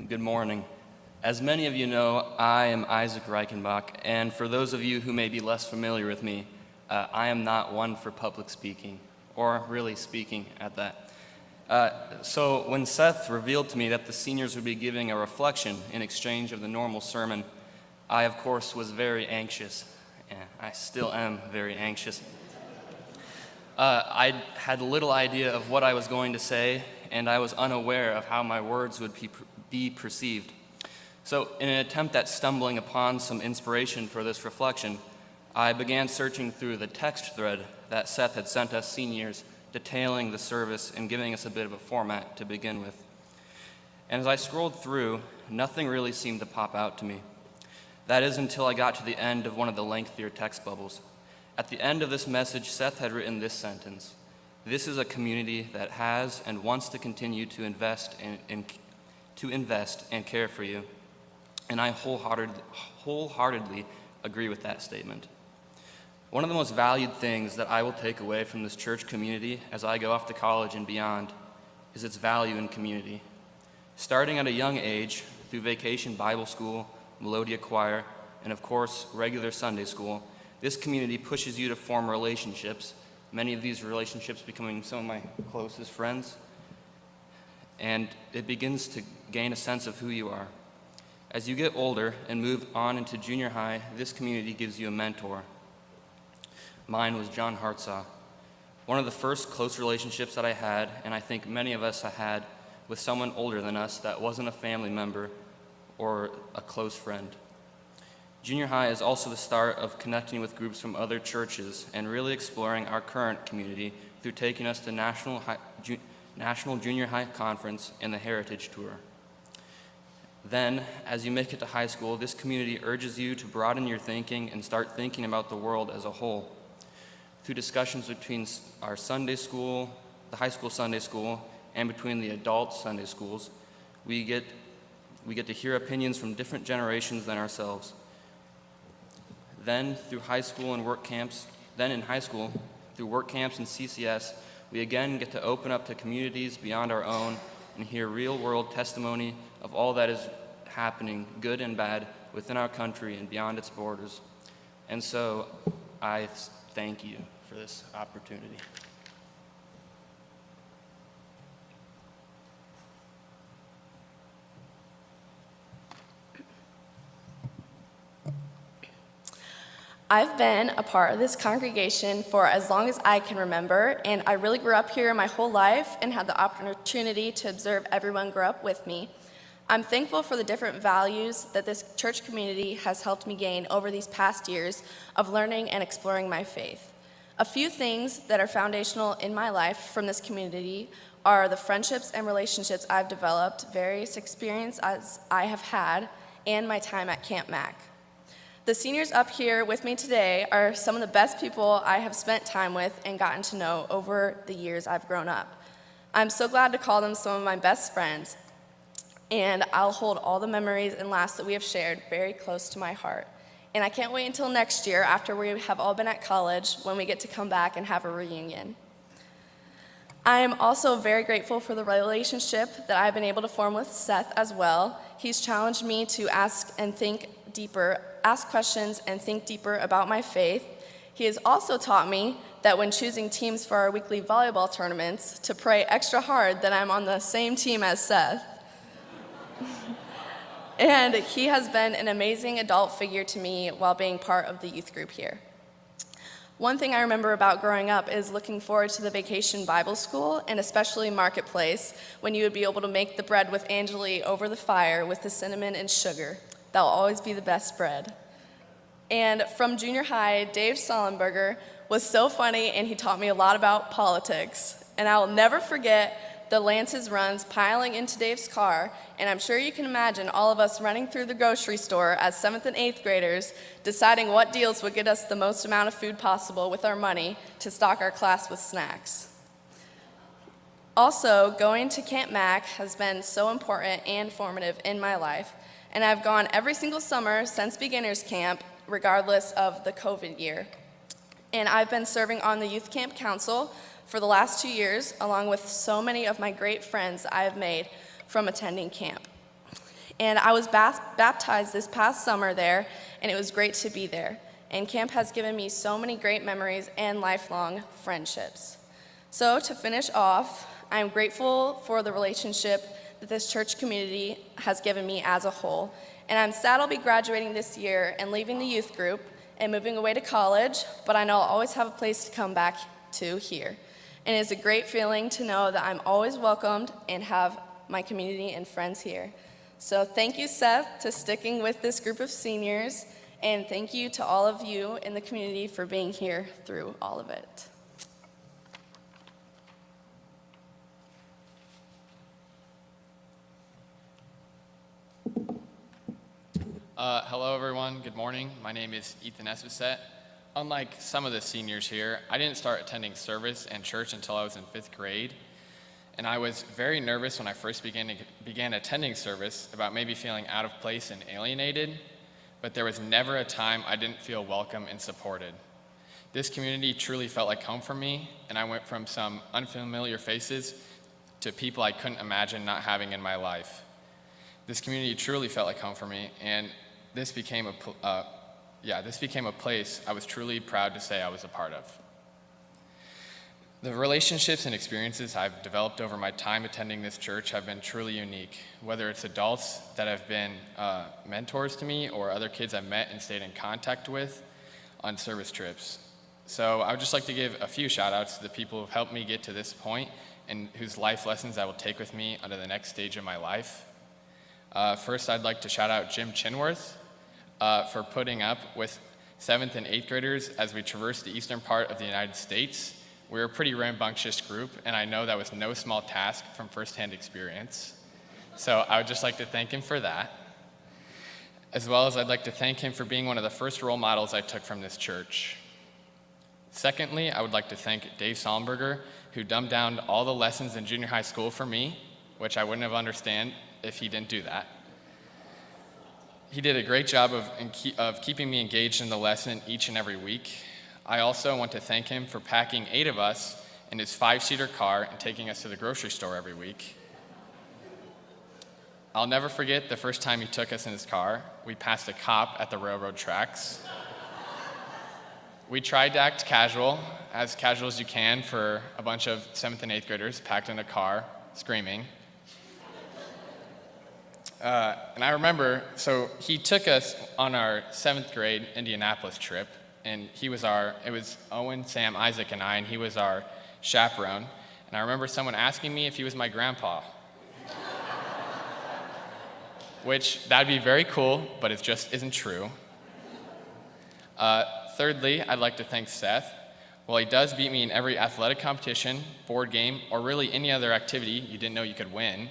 good morning. As many of you know, I am Isaac Reichenbach, and for those of you who may be less familiar with me, I am not one for public speaking, or really speaking at that. So when Seth revealed to me that the seniors would be giving a reflection in exchange of the normal sermon, I, of course, was very anxious. And I still am very anxious. I had little idea of what I was going to say, and I was unaware of how my words would be perceived. So in an attempt at stumbling upon some inspiration for this reflection, I began searching through the text thread that Seth had sent us seniors, detailing the service and giving us a bit of a format to begin with. And as I scrolled through, nothing really seemed to pop out to me. That is until I got to the end of one of the lengthier text bubbles. At the end of this message, Seth had written this sentence: "This is a community that has and wants to continue to invest and care for you." And I wholeheartedly agree with that statement. One of the most valued things that I will take away from this church community as I go off to college and beyond is its value in community. Starting at a young age, through Vacation Bible School, Melodia Choir, and of course, regular Sunday school, this community pushes you to form relationships, many of these relationships becoming some of my closest friends, and it begins to gain a sense of who you are. As you get older and move on into junior high, this community gives you a mentor. Mine was John Hartsaw. One of the first close relationships that I had, and I think many of us have had, with someone older than us that wasn't a family member or a close friend. Junior high is also the start of connecting with groups from other churches and really exploring our current community through taking us to National Junior High Conference and the Heritage Tour. Then, as you make it to high school, this community urges you to broaden your thinking and start thinking about the world as a whole. Through discussions between our Sunday school, the high school Sunday school, and between the adult Sunday schools, we get to hear opinions from different generations than ourselves. Then, through high school and work camps, through work camps and CCS, we again get to open up to communities beyond our own and hear real-world testimony of all that is happening, good and bad, within our country and beyond its borders. And so, I thank you for this opportunity. I've been a part of this congregation for as long as I can remember, and I really grew up here my whole life and had the opportunity to observe everyone grow up with me. I'm thankful for the different values that this church community has helped me gain over these past years of learning and exploring my faith. A few things that are foundational in my life from this community are the friendships and relationships I've developed, various experiences I have had, and my time at Camp Mac. The seniors up here with me today are some of the best people I have spent time with and gotten to know over the years I've grown up. I'm so glad to call them some of my best friends, and I'll hold all the memories and laughs that we have shared very close to my heart. And I can't wait until next year, after we have all been at college, when we get to come back and have a reunion. I am also very grateful for the relationship that I've been able to form with Seth as well. He's challenged me to ask questions and think deeper about my faith. He has also taught me that when choosing teams for our weekly volleyball tournaments, to pray extra hard that I'm on the same team as Seth. And he has been an amazing adult figure to me while being part of the youth group here. One thing I remember about growing up is looking forward to the Vacation Bible School, and especially Marketplace, when you would be able to make the bread with Angeli over the fire with the cinnamon and sugar. That'll always be the best bread. And from junior high, Dave Sollenberger was so funny, and he taught me a lot about politics. And I will never forget the Lance's runs piling into Dave's car, and I'm sure you can imagine all of us running through the grocery store as 7th and 8th graders, deciding what deals would get us the most amount of food possible with our money to stock our class with snacks. Also, going to Camp Mac has been so important and formative in my life, and I've gone every single summer since beginners camp, regardless of the COVID year. And I've been serving on the Youth Camp Council for the last 2 years, along with so many of my great friends I have made from attending camp. And I was baptized this past summer there, and it was great to be there. And camp has given me so many great memories and lifelong friendships. So to finish off, I am grateful for the relationship that this church community has given me as a whole. And I'm sad I'll be graduating this year and leaving the youth group and moving away to college, but I know I'll always have a place to come back to here. And it's a great feeling to know that I'm always welcomed and have my community and friends here. So thank you, Seth, to sticking with this group of seniors, and thank you to all of you in the community for being here through all of it. Hello, everyone. Good morning. My name is Ethan Espeset. Unlike some of the seniors here, I didn't start attending service and church until I was in 5th grade. And I was very nervous when I first began attending service about maybe feeling out of place and alienated, but there was never a time I didn't feel welcome and supported. This community truly felt like home for me, and I went from some unfamiliar faces to people I couldn't imagine not having in my life. This community truly felt like home for me, and this became a place I was truly proud to say I was a part of. The relationships and experiences I've developed over my time attending this church have been truly unique, whether it's adults that have been mentors to me or other kids I've met and stayed in contact with on service trips. So I would just like to give a few shout outs to the people who've helped me get to this point and whose life lessons I will take with me onto the next stage of my life. First, I'd like to shout out Jim Chinworth for putting up with 7th and 8th graders as we traversed the eastern part of the United States. We were a pretty rambunctious group, and I know that was no small task from firsthand experience. So I would just like to thank him for that. As well as I'd like to thank him for being one of the first role models I took from this church. Secondly, I would like to thank Dave Sollenberger, who dumbed down all the lessons in junior high school for me, which I wouldn't have understood if he didn't do that. He did a great job of keeping me engaged in the lesson each and every week. I also want to thank him for packing 8 of us in his 5-seater car and taking us to the grocery store every week. I'll never forget the first time he took us in his car. We passed a cop at the railroad tracks. We tried to act casual as you can for a bunch of 7th and 8th graders packed in a car, screaming. And I remember, so he took us on our 7th grade Indianapolis trip, and it was Owen, Sam, Isaac, and I, and he was our chaperone. And I remember someone asking me if he was my grandpa. Which, that'd be very cool, but it just isn't true. Thirdly, I'd like to thank Seth. While he does beat me in every athletic competition, board game, or really any other activity you didn't know you could win,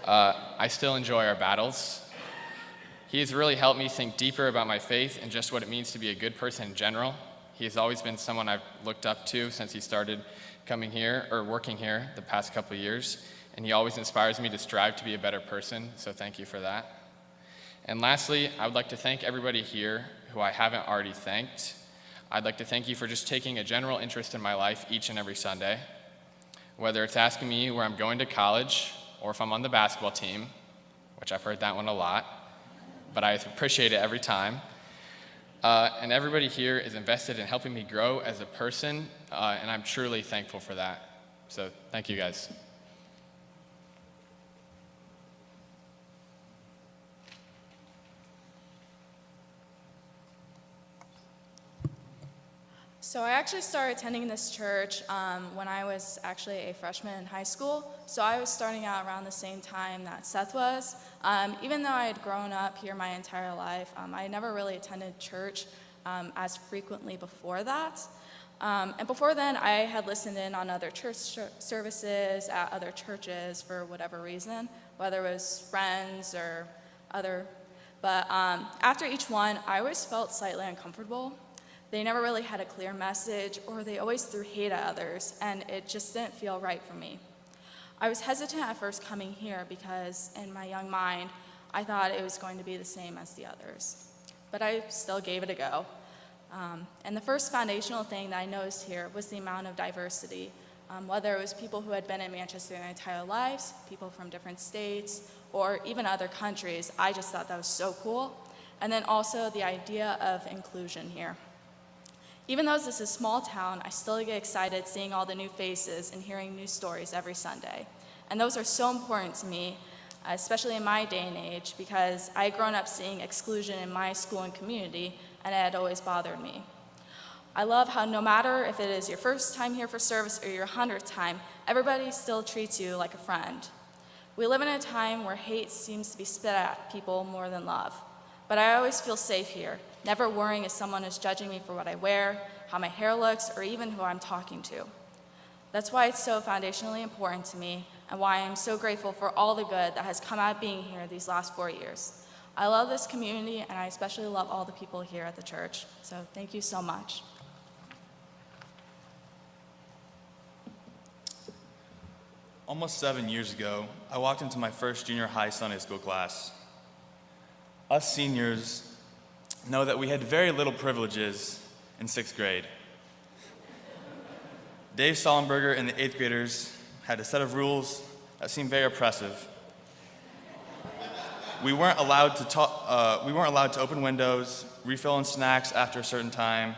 I still enjoy our battles. He has really helped me think deeper about my faith and just what it means to be a good person in general. He has always been someone I've looked up to since he started coming here or working here the past couple of years, and he always inspires me to strive to be a better person, so thank you for that. And lastly, I would like to thank everybody here who I haven't already thanked. I'd like to thank you for just taking a general interest in my life each and every Sunday, whether it's asking me where I'm going to college or if I'm on the basketball team, which I've heard that one a lot, but I appreciate it every time. And everybody here is invested in helping me grow as a person, and I'm truly thankful for that. So thank you guys. So I actually started attending this church when I was actually a freshman in high school. So I was starting out around the same time that Seth was. Even though I had grown up here my entire life, I never really attended church as frequently before that. And before then, I had listened in on other church services at other churches for whatever reason, whether it was friends or other. But after each one, I always felt slightly uncomfortable. They never really had a clear message, or they always threw hate at others, and it just didn't feel right for me. I was hesitant at first coming here because in my young mind, I thought it was going to be the same as the others. But I still gave it a go. And the first foundational thing that I noticed here was the amount of diversity. whether it was people who had been in Manchester their entire lives, people from different states, or even other countries. I just thought that was so cool. And then also the idea of inclusion here. Even though this is a small town, I still get excited seeing all the new faces and hearing new stories every Sunday. And those are so important to me, especially in my day and age, because I had grown up seeing exclusion in my school and community, and it had always bothered me. I love how no matter if it is your first time here for service or your 100th time, everybody still treats you like a friend. We live in a time where hate seems to be spit at people more than love. But I always feel safe here, never worrying if someone is judging me for what I wear, how my hair looks, or even who I'm talking to. That's why it's so foundationally important to me, and why I'm so grateful for all the good that has come out of being here these last 4 years. I love this community, and I especially love all the people here at the church. So thank you so much. Almost 7 years ago, I walked into my first junior high Sunday school class. Us seniors know that we had very little privileges in 6th grade. Dave Sollenberger and the 8th graders had a set of rules that seemed very oppressive. We weren't allowed to open windows, refill on snacks after a certain time,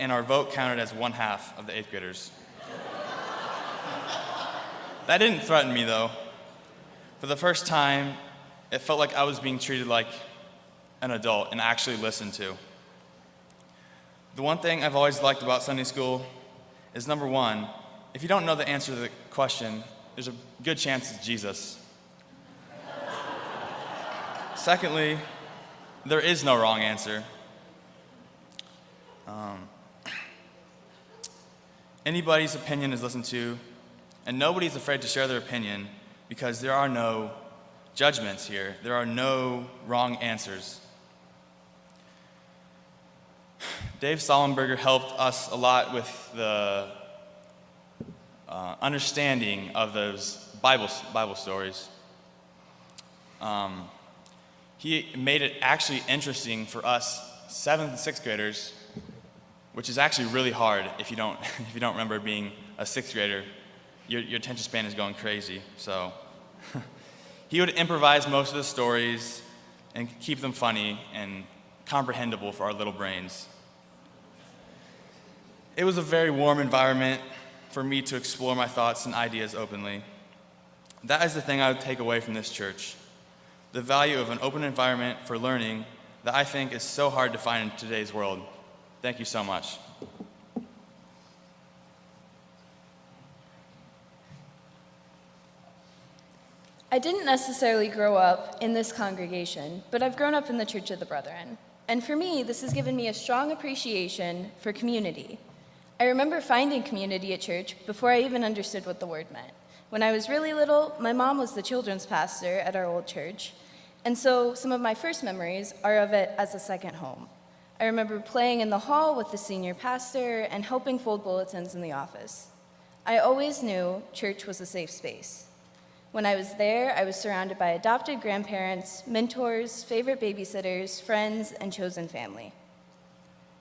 and our vote counted as 1/2 of the 8th graders. That didn't threaten me, though. For the first time, it felt like I was being treated like an adult and actually listened to. The one thing I've always liked about Sunday school is, number one, if you don't know the answer to the question, there's a good chance it's Jesus. Secondly, there is no wrong answer. Anybody's opinion is listened to, and nobody's afraid to share their opinion because there are no judgments here. There are no wrong answers. Dave Sollenberger helped us a lot with the understanding of those Bible stories. He made it actually interesting for us 7th and 6th graders, which is actually really hard if you don't remember being a 6th grader. Your attention span is going crazy. So he would improvise most of the stories and keep them funny and comprehensible for our little brains. It was a very warm environment for me to explore my thoughts and ideas openly. That is the thing I would take away from this church. The value of an open environment for learning that I think is so hard to find in today's world. Thank you so much. I didn't necessarily grow up in this congregation, but I've grown up in the Church of the Brethren. And for me, this has given me a strong appreciation for community. I remember finding community at church before I even understood what the word meant. When I was really little, my mom was the children's pastor at our old church, and so some of my first memories are of it as a second home. I remember playing in the hall with the senior pastor and helping fold bulletins in the office. I always knew church was a safe space. When I was there, I was surrounded by adopted grandparents, mentors, favorite babysitters, friends, and chosen family.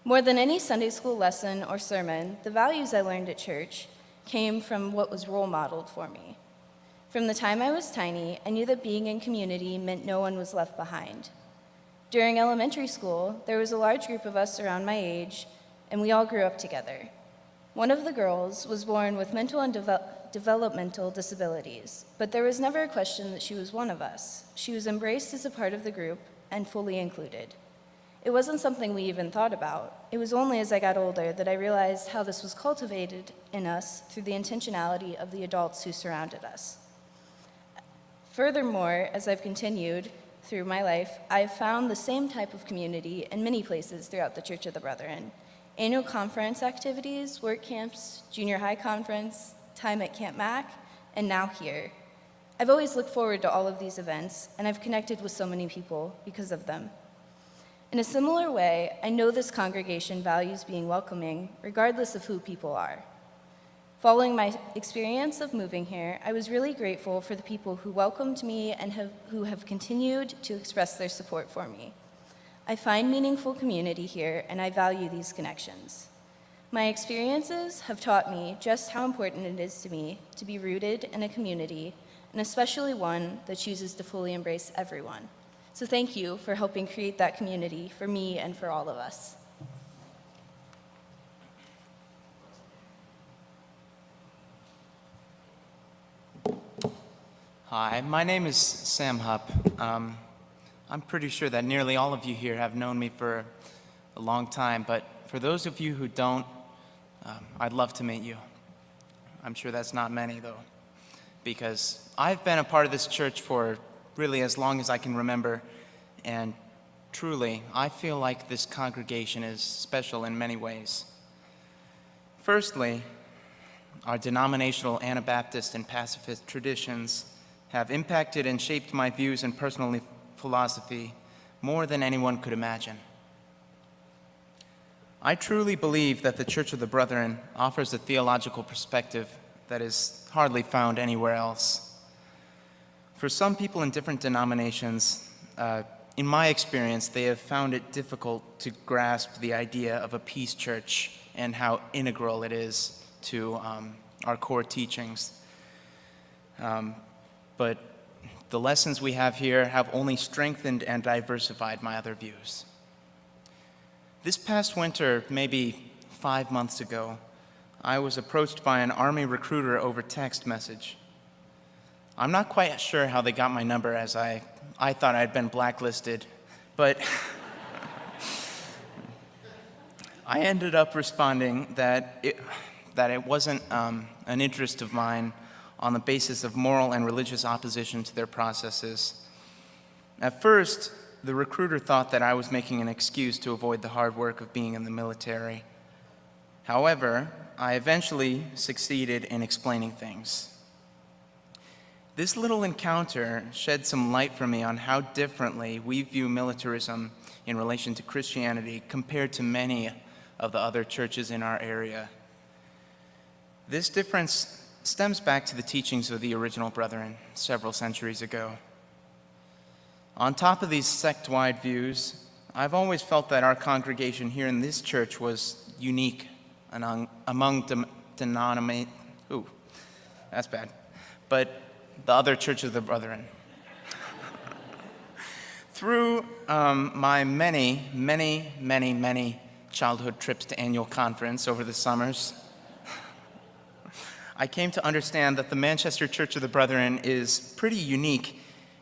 More than any Sunday school lesson or sermon, the values I learned at church came from what was role modeled for me. From the time I was tiny, I knew that being in community meant no one was left behind. During elementary school, there was a large group of us around my age, and we all grew up together. One of the girls was born with mental and developmental disabilities, but there was never a question that she was one of us. She was embraced as a part of the group and fully included. It wasn't something we even thought about. It was only as I got older that I realized how this was cultivated in us through the intentionality of the adults who surrounded us. Furthermore, as I've continued through my life, I've found the same type of community in many places throughout the Church of the Brethren. Annual conference activities, work camps, junior high conference, time at Camp Mac, and now here. I've always looked forward to all of these events, and I've connected with so many people because of them. In a similar way, I know this congregation values being welcoming, regardless of who people are. Following my experience of moving here, I was really grateful for the people who welcomed me and who have continued to express their support for me. I find meaningful community here, and I value these connections. My experiences have taught me just how important it is to me to be rooted in a community, and especially one that chooses to fully embrace everyone. So thank you for helping create that community for me and for all of us. Hi, my name is Sam Hupp. I'm pretty sure that nearly all of you here have known me for a long time, but for those of you who don't, I'd love to meet you. I'm sure that's not many, though, because I've been a part of this church for really as long as I can remember, and truly, I feel like this congregation is special in many ways. Firstly, our denominational Anabaptist and pacifist traditions have impacted and shaped my views and personal philosophy more than anyone could imagine. I truly believe that the Church of the Brethren offers a theological perspective that is hardly found anywhere else. For some people in different denominations, in my experience, they have found it difficult to grasp the idea of a peace church and how integral it is to our core teachings. But the lessons we have here have only strengthened and diversified my other views. This past winter, maybe 5 months ago, I was approached by an Army recruiter over text message. I'm not quite sure how they got my number, as I thought I'd been blacklisted, but I ended up responding that it wasn't an interest of mine on the basis of moral and religious opposition to their processes. At first, the recruiter thought that I was making an excuse to avoid the hard work of being in the military. However, I eventually succeeded in explaining things. This little encounter shed some light for me on how differently we view militarism in relation to Christianity compared to many of the other churches in our area. This difference stems back to the teachings of the original Brethren several centuries ago. On top of these sect-wide views, I've always felt that our congregation here in this church was unique among but the other Church of the Brethren. Through my many childhood trips to annual conference over the summers, I came to understand that the Manchester Church of the Brethren is pretty unique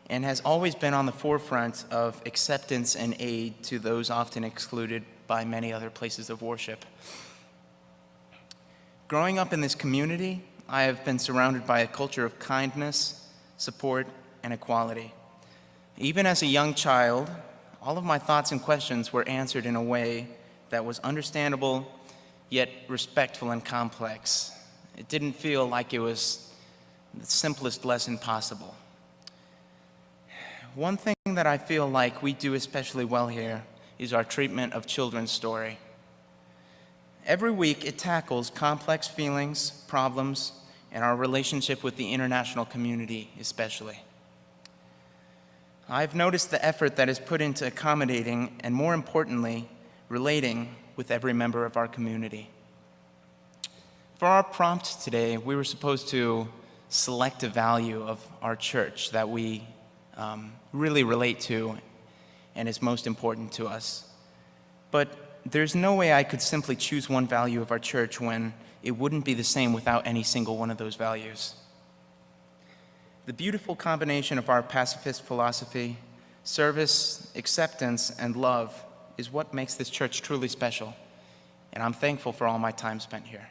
and has always been on the forefront of acceptance and aid to those often excluded by many other places of worship. Growing up in this community, I have been surrounded by a culture of kindness, support, and equality. Even as a young child, all of my thoughts and questions were answered in a way that was understandable, yet respectful and complex. It didn't feel like it was the simplest lesson possible. One thing that I feel like we do especially well here is our treatment of children's story. Every week, it tackles complex feelings, problems, and our relationship with the international community especially. I've noticed the effort that is put into accommodating and, more importantly, relating with every member of our community. For our prompt today, we were supposed to select a value of our church that we really relate to and is most important to us. But there's no way I could simply choose one value of our church when it wouldn't be the same without any single one of those values. The beautiful combination of our pacifist philosophy, service, acceptance, and love is what makes this church truly special, and I'm thankful for all my time spent here.